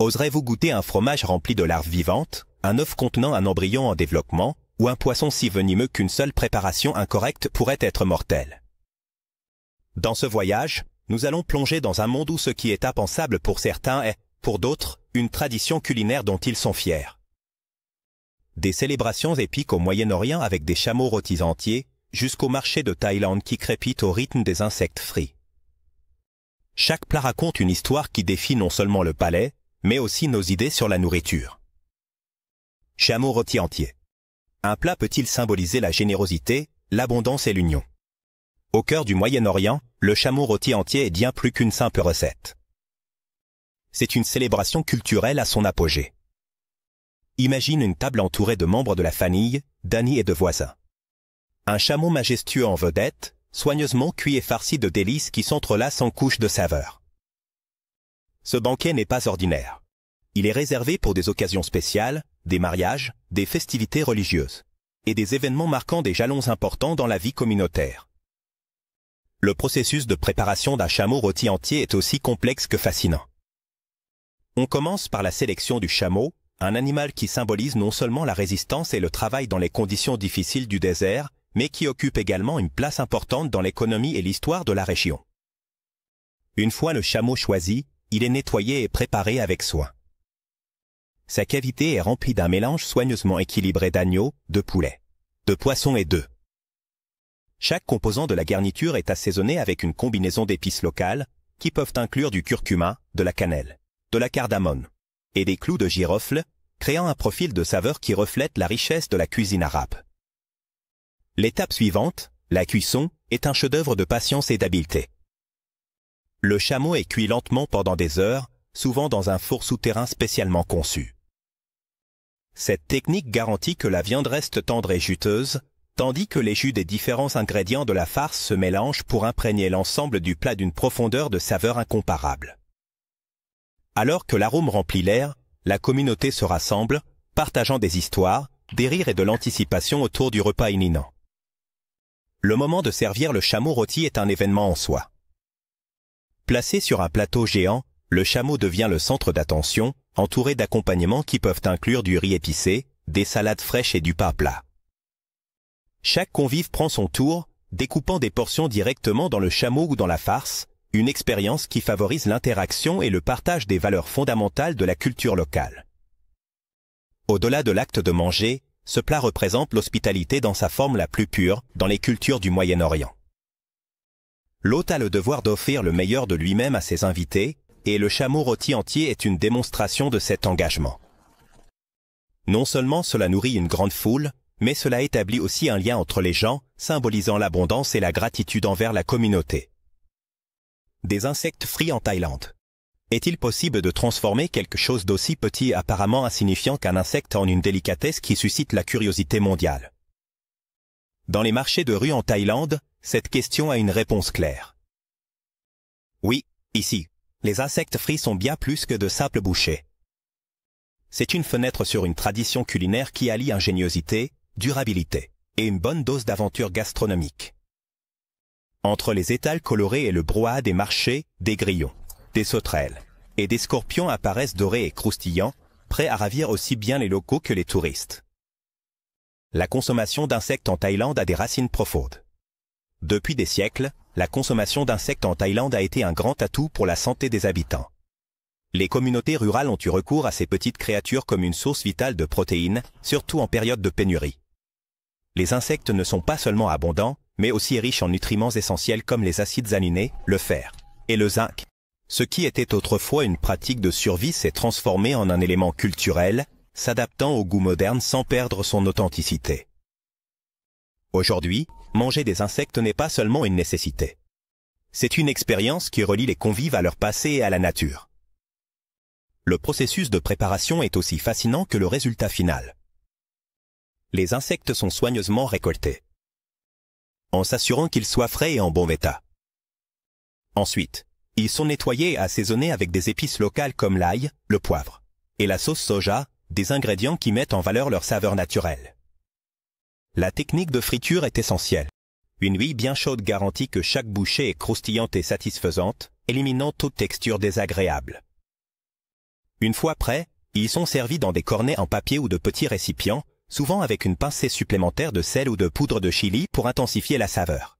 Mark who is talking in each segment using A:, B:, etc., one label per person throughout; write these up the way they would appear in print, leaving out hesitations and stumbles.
A: Oserez-vous goûter un fromage rempli de larves vivantes, un œuf contenant un embryon en développement, ou un poisson si venimeux qu'une seule préparation incorrecte pourrait être mortelle? Dans ce voyage, nous allons plonger dans un monde où ce qui est impensable pour certains est, pour d'autres, une tradition culinaire dont ils sont fiers. Des célébrations épiques au Moyen-Orient avec des chameaux rôtis entiers, jusqu'au marché de Thaïlande qui crépite au rythme des insectes frits. Chaque plat raconte une histoire qui défie non seulement le palais, mais aussi nos idées sur la nourriture. Chameau rôti entier. Un plat peut-il symboliser la générosité, l'abondance et l'union? Au cœur du Moyen-Orient, le chameau rôti entier est bien plus qu'une simple recette. C'est une célébration culturelle à son apogée. Imagine une table entourée de membres de la famille, d'amis et de voisins. Un chameau majestueux en vedette, soigneusement cuit et farci de délices qui s'entrelacent en couches de saveurs. Ce banquet n'est pas ordinaire. Il est réservé pour des occasions spéciales, des mariages, des festivités religieuses, et des événements marquant des jalons importants dans la vie communautaire. Le processus de préparation d'un chameau rôti entier est aussi complexe que fascinant. On commence par la sélection du chameau, un animal qui symbolise non seulement la résistance et le travail dans les conditions difficiles du désert, mais qui occupe également une place importante dans l'économie et l'histoire de la région. Une fois le chameau choisi, il est nettoyé et préparé avec soin. Sa cavité est remplie d'un mélange soigneusement équilibré d'agneau, de poulet, de poisson et d'œufs. Chaque composant de la garniture est assaisonné avec une combinaison d'épices locales, qui peuvent inclure du curcuma, de la cannelle, de la cardamome, et des clous de girofle, créant un profil de saveur qui reflète la richesse de la cuisine arabe. L'étape suivante, la cuisson, est un chef-d'œuvre de patience et d'habileté. Le chameau est cuit lentement pendant des heures, souvent dans un four souterrain spécialement conçu. Cette technique garantit que la viande reste tendre et juteuse, tandis que les jus des différents ingrédients de la farce se mélangent pour imprégner l'ensemble du plat d'une profondeur de saveur incomparable. Alors que l'arôme remplit l'air, la communauté se rassemble, partageant des histoires, des rires et de l'anticipation autour du repas imminent. Le moment de servir le chameau rôti est un événement en soi. Placé sur un plateau géant, le chameau devient le centre d'attention, entouré d'accompagnements qui peuvent inclure du riz épicé, des salades fraîches et du pain plat. Chaque convive prend son tour, découpant des portions directement dans le chameau ou dans la farce, une expérience qui favorise l'interaction et le partage des valeurs fondamentales de la culture locale. Au-delà de l'acte de manger, ce plat représente l'hospitalité dans sa forme la plus pure dans les cultures du Moyen-Orient. L'hôte a le devoir d'offrir le meilleur de lui-même à ses invités, et le chameau rôti entier est une démonstration de cet engagement. Non seulement cela nourrit une grande foule, mais cela établit aussi un lien entre les gens, symbolisant l'abondance et la gratitude envers la communauté. Des insectes frits en Thaïlande. Est-il possible de transformer quelque chose d'aussi petit et apparemment insignifiant qu'un insecte en une délicatesse qui suscite la curiosité mondiale? Dans les marchés de rue en Thaïlande, cette question a une réponse claire. Oui, ici, les insectes frits sont bien plus que de simples bouchées. C'est une fenêtre sur une tradition culinaire qui allie ingéniosité, durabilité et une bonne dose d'aventure gastronomique. Entre les étals colorés et le brouhaha des marchés, des grillons, des sauterelles et des scorpions apparaissent dorés et croustillants, prêts à ravir aussi bien les locaux que les touristes. La consommation d'insectes en Thaïlande a des racines profondes. Depuis des siècles, la consommation d'insectes en Thaïlande a été un grand atout pour la santé des habitants. Les communautés rurales ont eu recours à ces petites créatures comme une source vitale de protéines, surtout en période de pénurie. Les insectes ne sont pas seulement abondants, mais aussi riches en nutriments essentiels comme les acides aminés, le fer et le zinc. Ce qui était autrefois une pratique de survie s'est transformé en un élément culturel, s'adaptant au goût moderne sans perdre son authenticité. Aujourd'hui, manger des insectes n'est pas seulement une nécessité. C'est une expérience qui relie les convives à leur passé et à la nature. Le processus de préparation est aussi fascinant que le résultat final. Les insectes sont soigneusement récoltés, en s'assurant qu'ils soient frais et en bon état. Ensuite, ils sont nettoyés et assaisonnés avec des épices locales comme l'ail, le poivre et la sauce soja, des ingrédients qui mettent en valeur leur saveur naturelle. La technique de friture est essentielle. Une huile bien chaude garantit que chaque bouchée est croustillante et satisfaisante, éliminant toute texture désagréable. Une fois prêts, ils sont servis dans des cornets en papier ou de petits récipients, souvent avec une pincée supplémentaire de sel ou de poudre de chili pour intensifier la saveur.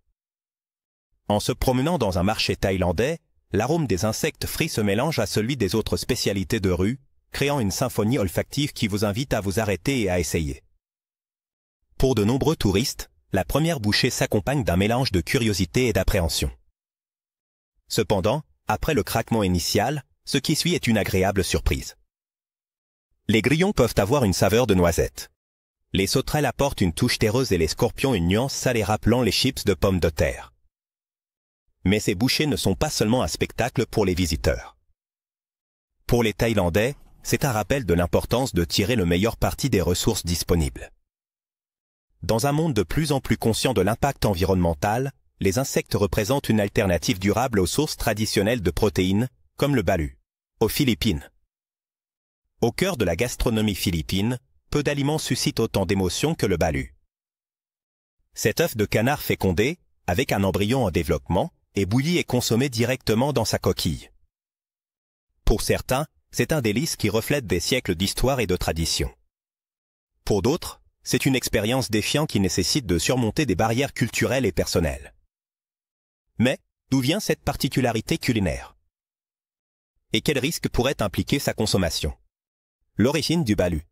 A: En se promenant dans un marché thaïlandais, l'arôme des insectes frits se mélange à celui des autres spécialités de rue, créant une symphonie olfactive qui vous invite à vous arrêter et à essayer. Pour de nombreux touristes, la première bouchée s'accompagne d'un mélange de curiosité et d'appréhension. Cependant, après le craquement initial, ce qui suit est une agréable surprise. Les grillons peuvent avoir une saveur de noisette. Les sauterelles apportent une touche terreuse et les scorpions une nuance salée rappelant les chips de pommes de terre. Mais ces bouchées ne sont pas seulement un spectacle pour les visiteurs. Pour les Thaïlandais, c'est un rappel de l'importance de tirer le meilleur parti des ressources disponibles. Dans un monde de plus en plus conscient de l'impact environnemental, les insectes représentent une alternative durable aux sources traditionnelles de protéines, comme le balu, aux Philippines. Au cœur de la gastronomie philippine, peu d'aliments suscitent autant d'émotions que le balu. Cet œuf de canard fécondé, avec un embryon en développement, est bouilli et consommé directement dans sa coquille. Pour certains, c'est un délice qui reflète des siècles d'histoire et de tradition. Pour d'autres, c'est une expérience défiante qui nécessite de surmonter des barrières culturelles et personnelles. Mais, d'où vient cette particularité culinaire? Et quels risques pourrait impliquer sa consommation? L'origine du balu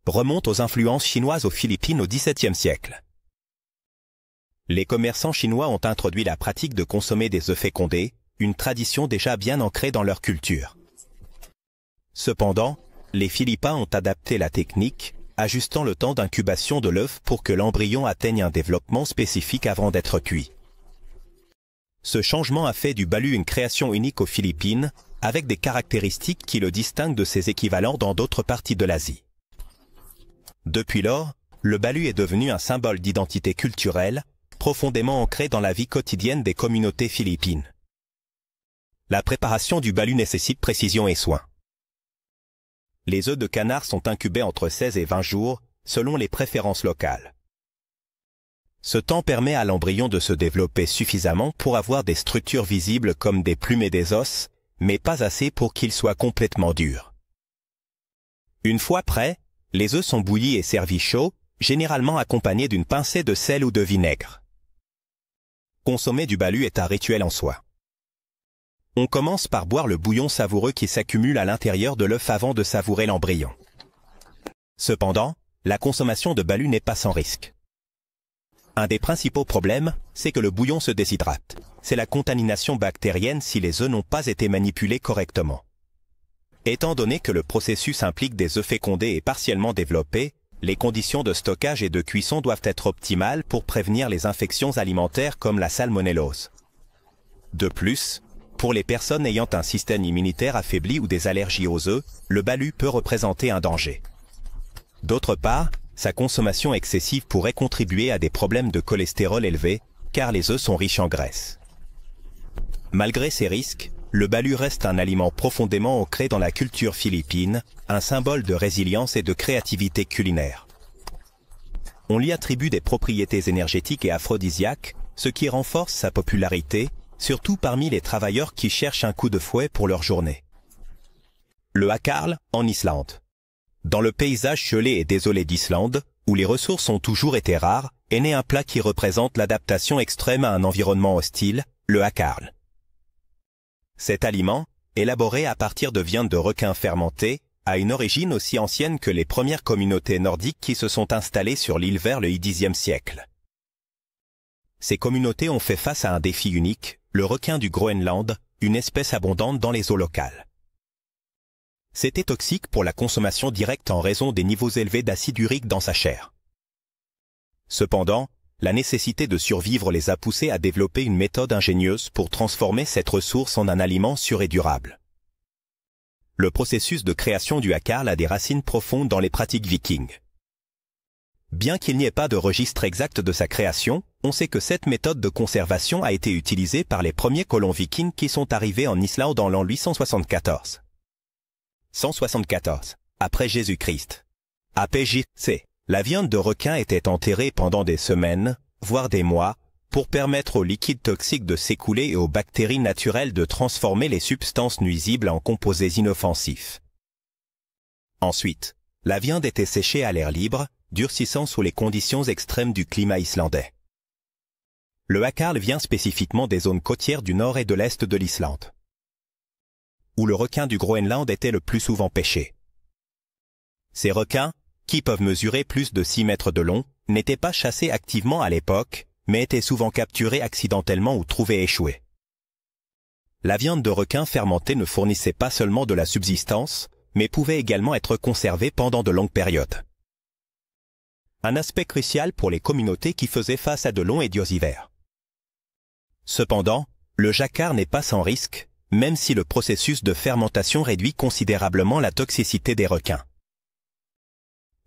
A: remonte aux influences chinoises aux Philippines au XVIIe siècle. Les commerçants chinois ont introduit la pratique de consommer des œufs fécondés, une tradition déjà bien ancrée dans leur culture. Cependant, les Philippins ont adapté la technique, ajustant le temps d'incubation de l'œuf pour que l'embryon atteigne un développement spécifique avant d'être cuit. Ce changement a fait du balu une création unique aux Philippines, avec des caractéristiques qui le distinguent de ses équivalents dans d'autres parties de l'Asie. Depuis lors, le balu est devenu un symbole d'identité culturelle, profondément ancré dans la vie quotidienne des communautés philippines. La préparation du balu nécessite précision et soin. Les œufs de canard sont incubés entre 16 et 20 jours, selon les préférences locales. Ce temps permet à l'embryon de se développer suffisamment pour avoir des structures visibles comme des plumes et des os, mais pas assez pour qu'il soit complètement dur. Une fois prêts, les œufs sont bouillis et servis chauds, généralement accompagnés d'une pincée de sel ou de vinaigre. Consommer du balu est un rituel en soi. On commence par boire le bouillon savoureux qui s'accumule à l'intérieur de l'œuf avant de savourer l'embryon. Cependant, la consommation de balu n'est pas sans risque. Un des principaux problèmes, c'est que le bouillon se déshydrate. C'est la contamination bactérienne si les œufs n'ont pas été manipulés correctement. Étant donné que le processus implique des œufs fécondés et partiellement développés, les conditions de stockage et de cuisson doivent être optimales pour prévenir les infections alimentaires comme la salmonellose. De plus, pour les personnes ayant un système immunitaire affaibli ou des allergies aux œufs, le balu peut représenter un danger. D'autre part, sa consommation excessive pourrait contribuer à des problèmes de cholestérol élevé, car les œufs sont riches en graisse. Malgré ces risques, le balu reste un aliment profondément ancré dans la culture philippine, un symbole de résilience et de créativité culinaire. On lui attribue des propriétés énergétiques et aphrodisiaques, ce qui renforce sa popularité, surtout parmi les travailleurs qui cherchent un coup de fouet pour leur journée. Le hakarl, en Islande. Dans le paysage gelé et désolé d'Islande, où les ressources ont toujours été rares, est né un plat qui représente l'adaptation extrême à un environnement hostile, le hakarl. Cet aliment, élaboré à partir de viande de requin fermentée, a une origine aussi ancienne que les premières communautés nordiques qui se sont installées sur l'île vers le Xe siècle. Ces communautés ont fait face à un défi unique, le requin du Groenland, une espèce abondante dans les eaux locales. C'était toxique pour la consommation directe en raison des niveaux élevés d'acide urique dans sa chair. Cependant, la nécessité de survivre les a poussés à développer une méthode ingénieuse pour transformer cette ressource en un aliment sûr et durable. Le processus de création du hakarl a des racines profondes dans les pratiques vikings. Bien qu'il n'y ait pas de registre exact de sa création, on sait que cette méthode de conservation a été utilisée par les premiers colons vikings qui sont arrivés en Islande en l'an 874. 174, après Jésus-Christ. APJC. La viande de requin était enterrée pendant des semaines, voire des mois, pour permettre aux liquides toxiques de s'écouler et aux bactéries naturelles de transformer les substances nuisibles en composés inoffensifs. Ensuite, la viande était séchée à l'air libre, durcissant sous les conditions extrêmes du climat islandais. Le hakarl vient spécifiquement des zones côtières du nord et de l'est de l'Islande, où le requin du Groenland était le plus souvent pêché. Ces requins, qui peuvent mesurer plus de 6 mètres de long, n'étaient pas chassés activement à l'époque, mais étaient souvent capturés accidentellement ou trouvés échoués. La viande de requin fermentée ne fournissait pas seulement de la subsistance, mais pouvait également être conservée pendant de longues périodes. Un aspect crucial pour les communautés qui faisaient face à de longs et durs hivers. Cependant, le jacquard n'est pas sans risque, même si le processus de fermentation réduit considérablement la toxicité des requins.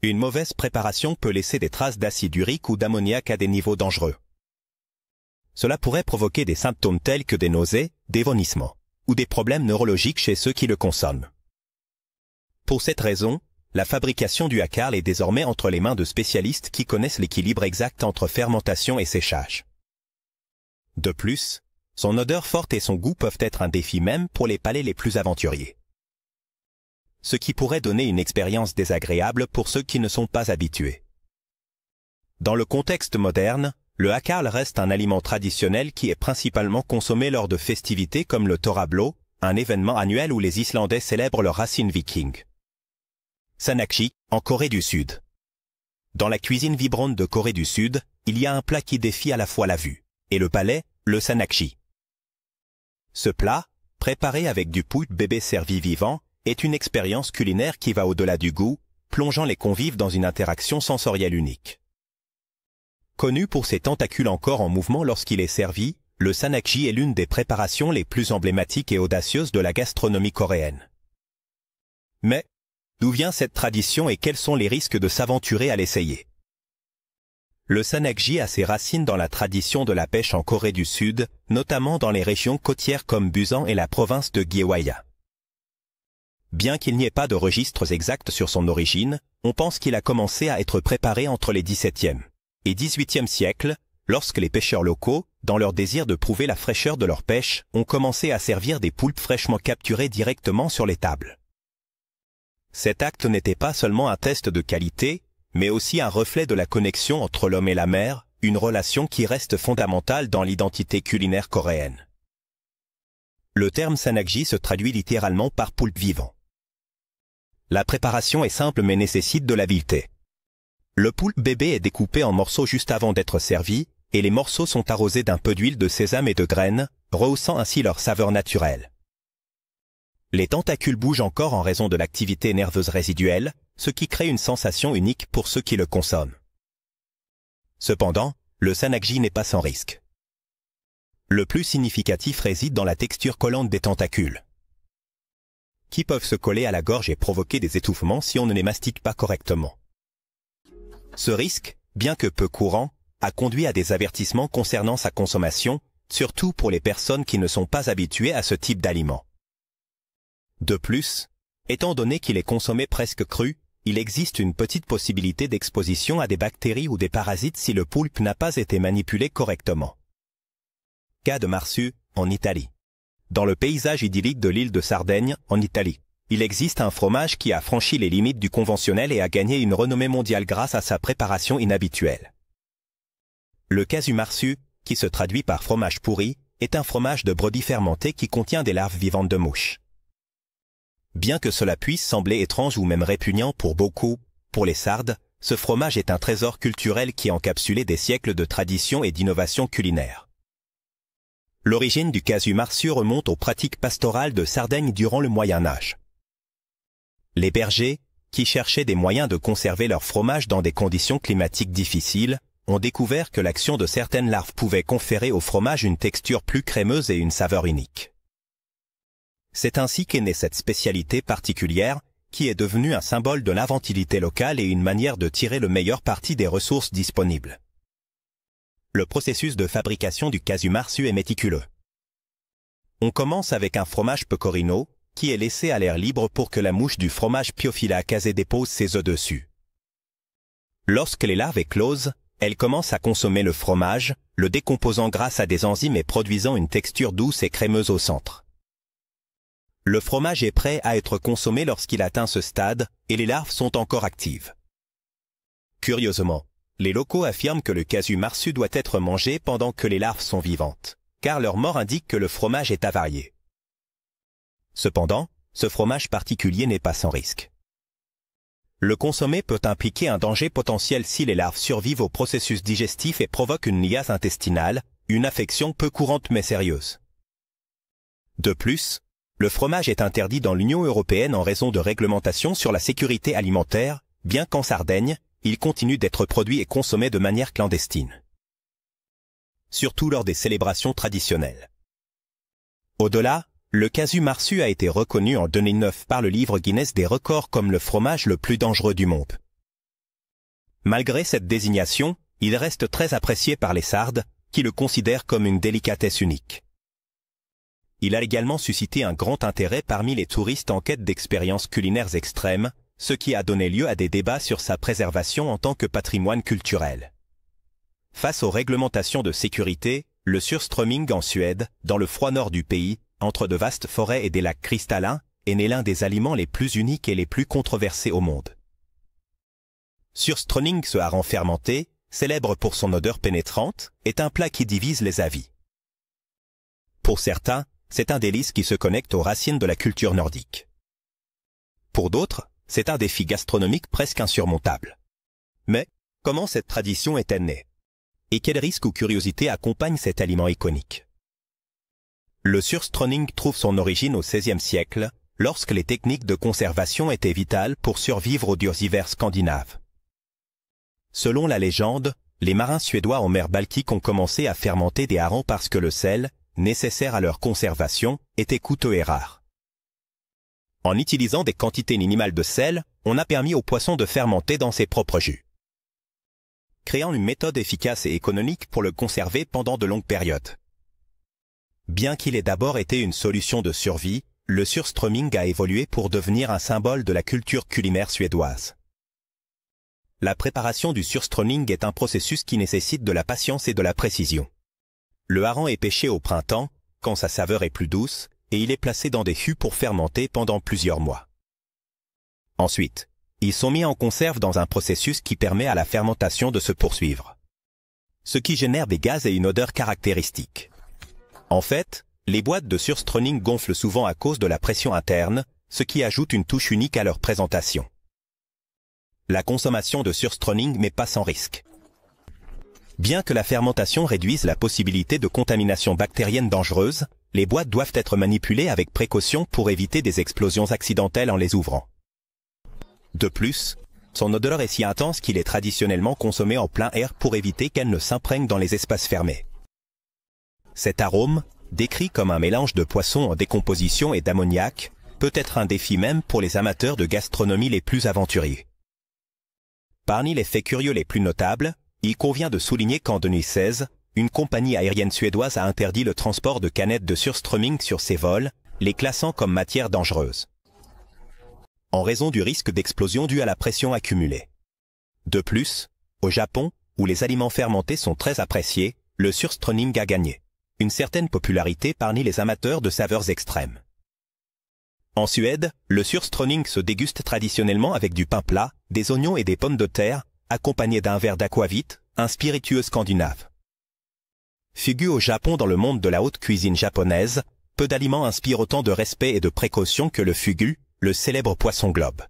A: Une mauvaise préparation peut laisser des traces d'acide urique ou d'ammoniac à des niveaux dangereux. Cela pourrait provoquer des symptômes tels que des nausées, des vomissements, ou des problèmes neurologiques chez ceux qui le consomment. Pour cette raison, la fabrication du hakarl est désormais entre les mains de spécialistes qui connaissent l'équilibre exact entre fermentation et séchage. De plus, son odeur forte et son goût peuvent être un défi même pour les palais les plus aventuriers. Ce qui pourrait donner une expérience désagréable pour ceux qui ne sont pas habitués. Dans le contexte moderne, le hakarl reste un aliment traditionnel qui est principalement consommé lors de festivités comme le Thorablo, un événement annuel où les Islandais célèbrent leurs racines vikings. Sanakshi, en Corée du Sud. Dans la cuisine vibrante de Corée du Sud, il y a un plat qui défie à la fois la vue et le palais, le sanakshi. Ce plat, préparé avec du poulpe bébé servi vivant, est une expérience culinaire qui va au-delà du goût, plongeant les convives dans une interaction sensorielle unique. Connu pour ses tentacules encore en mouvement lorsqu'il est servi, le sanakshi est l'une des préparations les plus emblématiques et audacieuses de la gastronomie coréenne. Mais, d'où vient cette tradition et quels sont les risques de s'aventurer à l'essayer? Le sanakshi a ses racines dans la tradition de la pêche en Corée du Sud, notamment dans les régions côtières comme Busan et la province de Gyeohwa. Bien qu'il n'y ait pas de registres exacts sur son origine, on pense qu'il a commencé à être préparé entre les XVIIe et XVIIIe siècles, lorsque les pêcheurs locaux, dans leur désir de prouver la fraîcheur de leur pêche, ont commencé à servir des poulpes fraîchement capturés directement sur les tables. Cet acte n'était pas seulement un test de qualité, mais aussi un reflet de la connexion entre l'homme et la mer, une relation qui reste fondamentale dans l'identité culinaire coréenne. Le terme sanakshi se traduit littéralement par poulpe vivant. La préparation est simple mais nécessite de l'habileté. Le poulpe bébé est découpé en morceaux juste avant d'être servi, et les morceaux sont arrosés d'un peu d'huile de sésame et de graines, rehaussant ainsi leur saveur naturelle. Les tentacules bougent encore en raison de l'activité nerveuse résiduelle, ce qui crée une sensation unique pour ceux qui le consomment. Cependant, le sanakshi n'est pas sans risque. Le plus significatif réside dans la texture collante des tentacules, qui peuvent se coller à la gorge et provoquer des étouffements si on ne les mastique pas correctement. Ce risque, bien que peu courant, a conduit à des avertissements concernant sa consommation, surtout pour les personnes qui ne sont pas habituées à ce type d'aliment. De plus, étant donné qu'il est consommé presque cru, il existe une petite possibilité d'exposition à des bactéries ou des parasites si le poulpe n'a pas été manipulé correctement. Cas de Marsu, en Italie. Dans le paysage idyllique de l'île de Sardaigne, en Italie, il existe un fromage qui a franchi les limites du conventionnel et a gagné une renommée mondiale grâce à sa préparation inhabituelle. Le casu marsu, qui se traduit par fromage pourri, est un fromage de brebis fermenté qui contient des larves vivantes de mouches. Bien que cela puisse sembler étrange ou même répugnant pour beaucoup, pour les Sardes, ce fromage est un trésor culturel qui encapsulait des siècles de tradition et d'innovation culinaire. L'origine du casu marsu remonte aux pratiques pastorales de Sardaigne durant le Moyen Âge. Les bergers, qui cherchaient des moyens de conserver leur fromage dans des conditions climatiques difficiles, ont découvert que l'action de certaines larves pouvait conférer au fromage une texture plus crémeuse et une saveur unique. C'est ainsi qu'est née cette spécialité particulière, qui est devenue un symbole de l'inventivité locale et une manière de tirer le meilleur parti des ressources disponibles. Le processus de fabrication du casu marsu est méticuleux. On commence avec un fromage pecorino, qui est laissé à l'air libre pour que la mouche du fromage Piophila casei dépose ses œufs dessus. Lorsque les larves éclosent, elles commencent à consommer le fromage, le décomposant grâce à des enzymes et produisant une texture douce et crémeuse au centre. Le fromage est prêt à être consommé lorsqu'il atteint ce stade et les larves sont encore actives. Curieusement, les locaux affirment que le casu marsu doit être mangé pendant que les larves sont vivantes, car leur mort indique que le fromage est avarié. Cependant, ce fromage particulier n'est pas sans risque. Le consommer peut impliquer un danger potentiel si les larves survivent au processus digestif et provoquent une liase intestinale, une affection peu courante mais sérieuse. De plus, le fromage est interdit dans l'Union européenne en raison de réglementations sur la sécurité alimentaire, bien qu'en Sardaigne, il continue d'être produit et consommé de manière clandestine. Surtout lors des célébrations traditionnelles. Au-delà, le casu marsu a été reconnu en 2009 par le livre Guinness des records comme le fromage le plus dangereux du monde. Malgré cette désignation, il reste très apprécié par les Sardes, qui le considèrent comme une délicatesse unique. Il a également suscité un grand intérêt parmi les touristes en quête d'expériences culinaires extrêmes, ce qui a donné lieu à des débats sur sa préservation en tant que patrimoine culturel. Face aux réglementations de sécurité, le surströmming en Suède, dans le froid nord du pays, entre de vastes forêts et des lacs cristallins, est né l'un des aliments les plus uniques et les plus controversés au monde. Surströmming, ce hareng fermenté, célèbre pour son odeur pénétrante, est un plat qui divise les avis. Pour certains, c'est un délice qui se connecte aux racines de la culture nordique. Pour d'autres, c'est un défi gastronomique presque insurmontable. Mais, comment cette tradition est-elle née? Et quels risques ou curiosités accompagnent cet aliment iconique? Le surströmming trouve son origine au XVIe siècle, lorsque les techniques de conservation étaient vitales pour survivre aux durs hivers scandinaves. Selon la légende, les marins suédois en mer Baltique ont commencé à fermenter des harengs parce que le sel, nécessaire à leur conservation, était coûteux et rare. En utilisant des quantités minimales de sel, on a permis aux poissons de fermenter dans ses propres jus, créant une méthode efficace et économique pour le conserver pendant de longues périodes. Bien qu'il ait d'abord été une solution de survie, le surströmming a évolué pour devenir un symbole de la culture culinaire suédoise. La préparation du surströmming est un processus qui nécessite de la patience et de la précision. Le hareng est pêché au printemps, quand sa saveur est plus douce, et il est placé dans des fûts pour fermenter pendant plusieurs mois. Ensuite, ils sont mis en conserve dans un processus qui permet à la fermentation de se poursuivre, ce qui génère des gaz et une odeur caractéristique. En fait, les boîtes de surströmming gonflent souvent à cause de la pression interne, ce qui ajoute une touche unique à leur présentation. La consommation de surströmming n'est pas sans risque. Bien que la fermentation réduise la possibilité de contamination bactérienne dangereuse, les boîtes doivent être manipulées avec précaution pour éviter des explosions accidentelles en les ouvrant. De plus, son odeur est si intense qu'il est traditionnellement consommé en plein air pour éviter qu'elle ne s'imprègne dans les espaces fermés. Cet arôme, décrit comme un mélange de poisson en décomposition et d'ammoniac, peut être un défi même pour les amateurs de gastronomie les plus aventuriers. Parmi les faits curieux les plus notables, il convient de souligner qu'en 2016, une compagnie aérienne suédoise a interdit le transport de canettes de surströmming sur ses vols, les classant comme matière dangereuse, en raison du risque d'explosion dû à la pression accumulée. De plus, au Japon, où les aliments fermentés sont très appréciés, le surströmming a gagné une certaine popularité parmi les amateurs de saveurs extrêmes. En Suède, le surströmming se déguste traditionnellement avec du pain plat, des oignons et des pommes de terre, accompagné d'un verre d'aquavit, un spiritueux scandinave. Fugu au Japon dans le monde de la haute cuisine japonaise, peu d'aliments inspirent autant de respect et de précaution que le fugu, le célèbre poisson globe.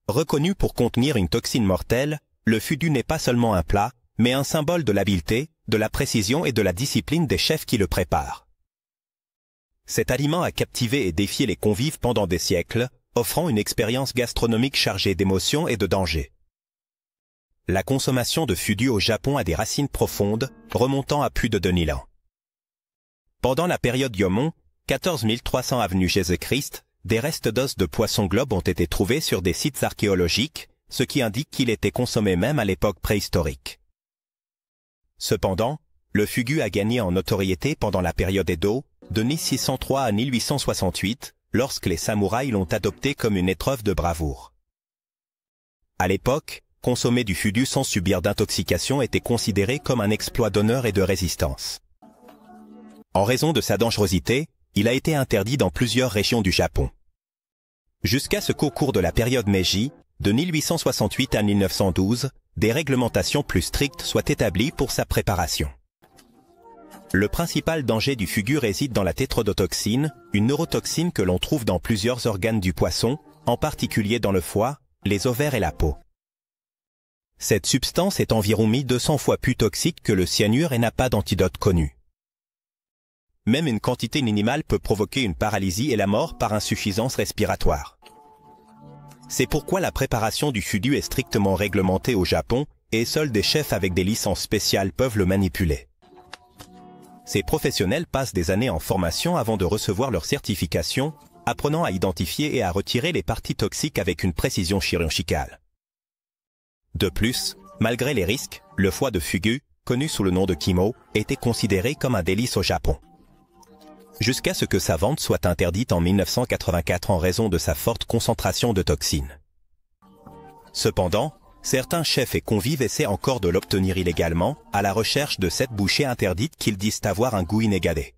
A: Reconnu pour contenir une toxine mortelle, le fugu n'est pas seulement un plat, mais un symbole de l'habileté, de la précision et de la discipline des chefs qui le préparent. Cet aliment a captivé et défié les convives pendant des siècles, offrant une expérience gastronomique chargée d'émotions et de dangers. La consommation de fugu au Japon a des racines profondes, remontant à plus de 2000 ans. Pendant la période Yomon, 14 300 avenue Jésus-Christ, des restes d'os de poisson globe ont été trouvés sur des sites archéologiques, ce qui indique qu'il était consommé même à l'époque préhistorique. Cependant, le fugu a gagné en notoriété pendant la période Edo, de 1603 à 1868, lorsque les samouraïs l'ont adopté comme une épreuve de bravoure. À l'époque, consommer du fugu sans subir d'intoxication était considéré comme un exploit d'honneur et de résistance. En raison de sa dangerosité, il a été interdit dans plusieurs régions du Japon. Jusqu'à ce qu'au cours de la période Meiji, de 1868 à 1912, des réglementations plus strictes soient établies pour sa préparation. Le principal danger du fugu réside dans la tétrodotoxine, une neurotoxine que l'on trouve dans plusieurs organes du poisson, en particulier dans le foie, les ovaires et la peau. Cette substance est environ 1200 fois plus toxique que le cyanure et n'a pas d'antidote connu. Même une quantité minimale peut provoquer une paralysie et la mort par insuffisance respiratoire. C'est pourquoi la préparation du fugu est strictement réglementée au Japon et seuls des chefs avec des licences spéciales peuvent le manipuler. Ces professionnels passent des années en formation avant de recevoir leur certification, apprenant à identifier et à retirer les parties toxiques avec une précision chirurgicale. De plus, malgré les risques, le foie de fugu, connu sous le nom de kimo, était considéré comme un délice au Japon. Jusqu'à ce que sa vente soit interdite en 1984 en raison de sa forte concentration de toxines. Cependant, certains chefs et convives essaient encore de l'obtenir illégalement, à la recherche de cette bouchée interdite qu'ils disent avoir un goût inégalé.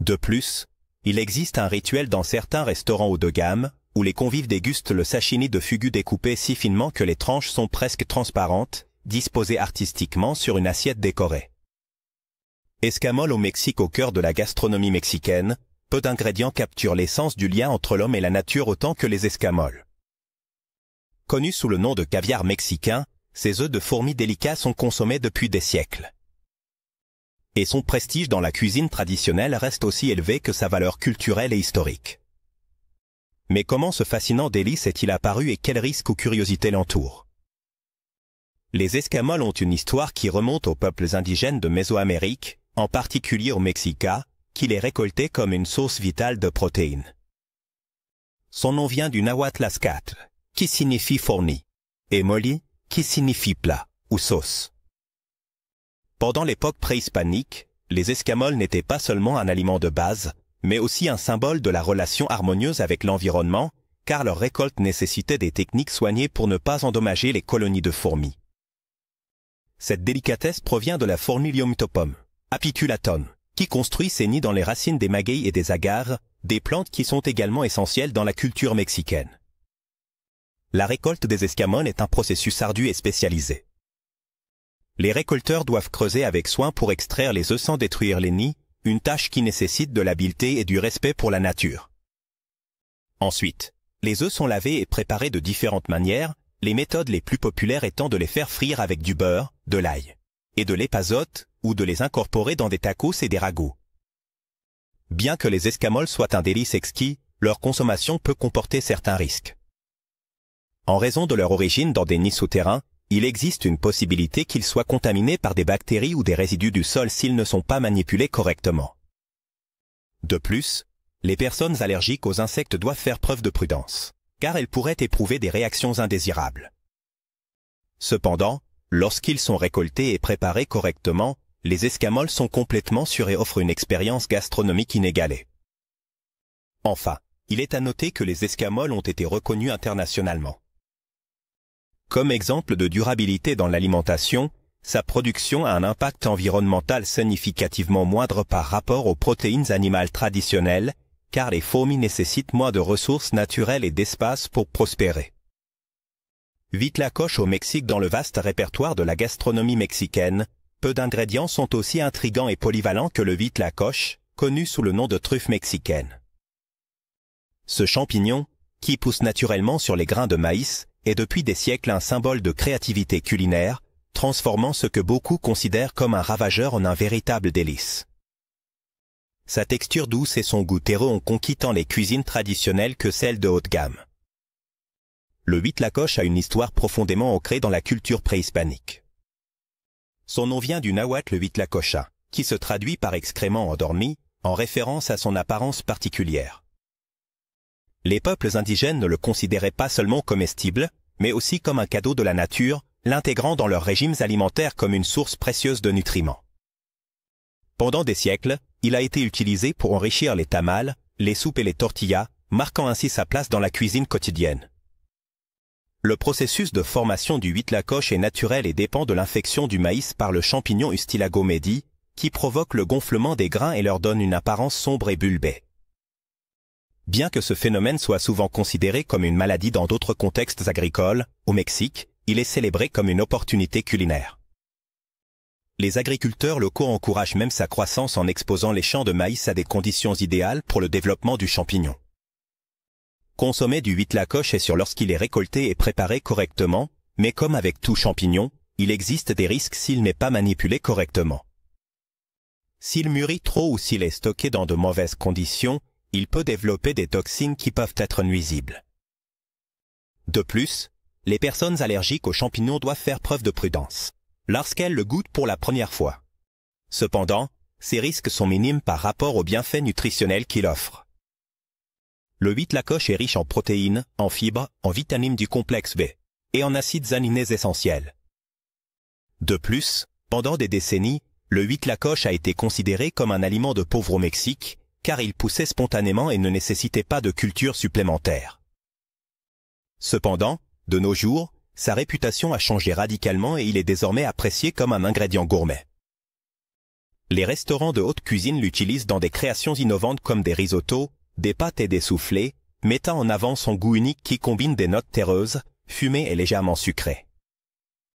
A: De plus, il existe un rituel dans certains restaurants haut de gamme, où les convives dégustent le sashimi de fugu découpé si finement que les tranches sont presque transparentes, disposées artistiquement sur une assiette décorée. Escamol au Mexique au cœur de la gastronomie mexicaine, peu d'ingrédients capturent l'essence du lien entre l'homme et la nature autant que les escamols. Connus sous le nom de caviar mexicain, ces œufs de fourmis délicats sont consommés depuis des siècles. Et son prestige dans la cuisine traditionnelle reste aussi élevé que sa valeur culturelle et historique. Mais comment ce fascinant délice est-il apparu et quels risques ou curiosités l'entourent? Les escamols ont une histoire qui remonte aux peuples indigènes de Mésoamérique, en particulier au Mexica, qui les récoltaient comme une source vitale de protéines. Son nom vient du nahuatl azcatl, qui signifie fourni, et moli, qui signifie plat ou sauce. Pendant l'époque préhispanique, les escamols n'étaient pas seulement un aliment de base, mais aussi un symbole de la relation harmonieuse avec l'environnement, car leur récolte nécessitait des techniques soignées pour ne pas endommager les colonies de fourmis. Cette délicatesse provient de la Fournilium topum, Apiculatum, qui construit ses nids dans les racines des magueyes et des agares, des plantes qui sont également essentielles dans la culture mexicaine. La récolte des escamols est un processus ardu et spécialisé. Les récolteurs doivent creuser avec soin pour extraire les œufs sans détruire les nids, une tâche qui nécessite de l'habileté et du respect pour la nature. Ensuite, les œufs sont lavés et préparés de différentes manières, les méthodes les plus populaires étant de les faire frire avec du beurre, de l'ail et de l'épazote, ou de les incorporer dans des tacos et des ragoûts. Bien que les escamols soient un délice exquis, leur consommation peut comporter certains risques. En raison de leur origine dans des nids souterrains, il existe une possibilité qu'ils soient contaminés par des bactéries ou des résidus du sol s'ils ne sont pas manipulés correctement. De plus, les personnes allergiques aux insectes doivent faire preuve de prudence, car elles pourraient éprouver des réactions indésirables. Cependant, lorsqu'ils sont récoltés et préparés correctement, les escamols sont complètement sûrs et offrent une expérience gastronomique inégalée. Enfin, il est à noter que les escamols ont été reconnus internationalement. Comme exemple de durabilité dans l'alimentation, sa production a un impact environnemental significativement moindre par rapport aux protéines animales traditionnelles, car les fourmis nécessitent moins de ressources naturelles et d'espace pour prospérer. Huitlacoche au Mexique. Dans le vaste répertoire de la gastronomie mexicaine, peu d'ingrédients sont aussi intrigants et polyvalents que le huitlacoche, connu sous le nom de truffe mexicaine. Ce champignon, qui pousse naturellement sur les grains de maïs, est depuis des siècles un symbole de créativité culinaire, transformant ce que beaucoup considèrent comme un ravageur en un véritable délice. Sa texture douce et son goût terreux ont conquis tant les cuisines traditionnelles que celles de haute gamme. Le huitlacoche a une histoire profondément ancrée dans la culture préhispanique. Son nom vient du nahuatl huitlacocha, qui se traduit par excrément endormi, en référence à son apparence particulière. Les peuples indigènes ne le considéraient pas seulement comestible, mais aussi comme un cadeau de la nature, l'intégrant dans leurs régimes alimentaires comme une source précieuse de nutriments. Pendant des siècles, il a été utilisé pour enrichir les tamales, les soupes et les tortillas, marquant ainsi sa place dans la cuisine quotidienne. Le processus de formation du huitlacoche est naturel et dépend de l'infection du maïs par le champignon Ustilago medi, qui provoque le gonflement des grains et leur donne une apparence sombre et bulbée. Bien que ce phénomène soit souvent considéré comme une maladie dans d'autres contextes agricoles, au Mexique, il est célébré comme une opportunité culinaire. Les agriculteurs locaux encouragent même sa croissance en exposant les champs de maïs à des conditions idéales pour le développement du champignon. Consommer du huitlacoche est sûr lorsqu'il est récolté et préparé correctement, mais comme avec tout champignon, il existe des risques s'il n'est pas manipulé correctement. S'il mûrit trop ou s'il est stocké dans de mauvaises conditions, il peut développer des toxines qui peuvent être nuisibles. De plus, les personnes allergiques aux champignons doivent faire preuve de prudence lorsqu'elles le goûtent pour la première fois. Cependant, ces risques sont minimes par rapport aux bienfaits nutritionnels qu'il offre. Le huitlacoche est riche en protéines, en fibres, en vitamines du complexe B et en acides aminés essentiels. De plus, pendant des décennies, le huitlacoche a été considéré comme un aliment de pauvre au Mexique, car il poussait spontanément et ne nécessitait pas de culture supplémentaire. Cependant, de nos jours, sa réputation a changé radicalement et il est désormais apprécié comme un ingrédient gourmet. Les restaurants de haute cuisine l'utilisent dans des créations innovantes comme des risottos, des pâtes et des soufflés, mettant en avant son goût unique qui combine des notes terreuses, fumées et légèrement sucrées.